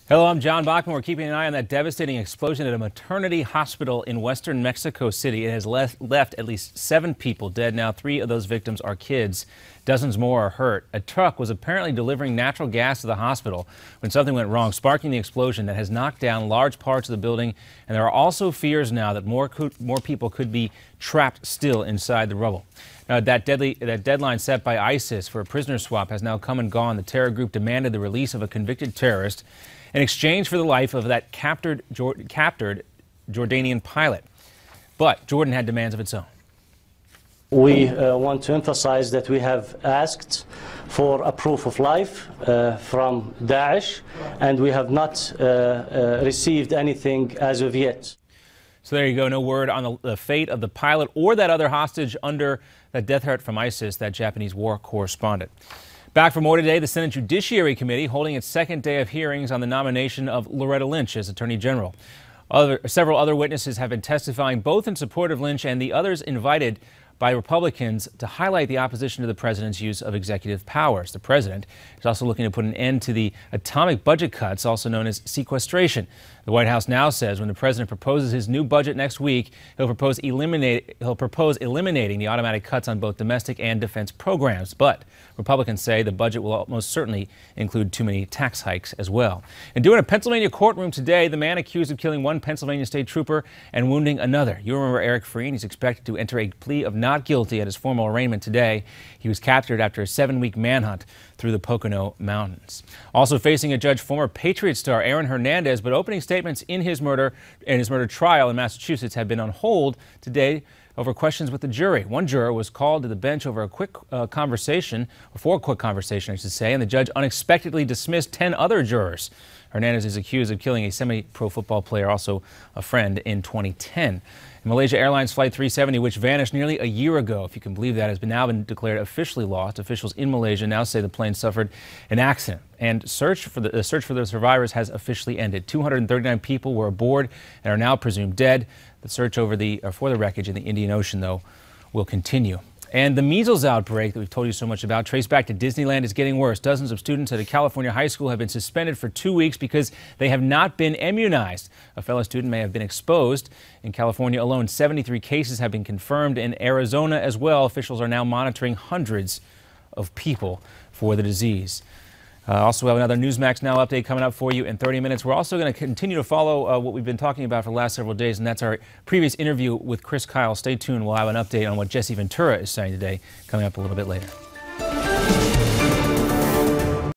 Hello, I'm John Bachman. We're keeping an eye on that devastating explosion at a maternity hospital in western Mexico City. It has left at least 7 people dead now. 3 of those victims are kids. Dozens more are hurt. A truck was apparently delivering natural gas to the hospital when something went wrong, sparking the explosion that has knocked down large parts of the building. And there are also fears now that more people could be trapped still inside the rubble. Now, that deadline set by ISIS for a prisoner swap has now come and gone. The terror group demanded the release of a convicted terrorist in exchange for the life of that captured Jordanian pilot. But Jordan had demands of its own. We want to emphasize that we have asked for a proof of life from Daesh, and we have not received anything as of yet. So there you go. No word on the fate of the pilot or that other hostage under that death threat from ISIS, that Japanese war correspondent. Back for more today, the Senate Judiciary Committee holding its second day of hearings on the nomination of Loretta Lynch as Attorney General. Several other witnesses have been testifying both in support of Lynch and the others invited by Republicans to highlight the opposition to the president's use of executive powers. The president is also looking to put an end to the atomic budget cuts, also known as sequestration. The White House now says when the president proposes his new budget next week, he'll propose eliminating the automatic cuts on both domestic and defense programs. But Republicans say the budget will most certainly include too many tax hikes as well. And due in a Pennsylvania courtroom today, the man accused of killing one Pennsylvania state trooper and wounding another. You remember Eric Freen. He's expected to enter a plea of not guilty at his formal arraignment today. He was captured after a 7-week manhunt through the Pocono Mountains. Also facing a judge, former Patriot star Aaron Hernandez, but opening statements in his murder trial in Massachusetts have been on hold today over questions with the jury. One juror was called to the bench over a quick conversation, or for a quick conversation, I should say, and the judge unexpectedly dismissed 10 other jurors. Hernandez is accused of killing a semi-pro football player, also a friend, in 2010. Malaysia Airlines Flight 370, which vanished nearly a year ago, if you can believe that, has now been declared officially lost. Officials in Malaysia now say the plane suffered an accident, and the search for the survivors has officially ended. 239 people were aboard and are now presumed dead. The search for the wreckage in the Indian Ocean, though, will continue. And the measles outbreak that we've told you so much about, traced back to Disneyland, is getting worse. Dozens of students at a California high school have been suspended for 2 weeks because they have not been immunized. A fellow student may have been exposed. In California alone, 73 cases have been confirmed. In Arizona as well, officials are now monitoring hundreds of people for the disease. Also, we have another Newsmax Now update coming up for you in 30 minutes. We're also going to continue to follow what we've been talking about for the last several days, and that's our previous interview with Chris Kyle. Stay tuned. We'll have an update on what Jesse Ventura is saying today coming up a little bit later.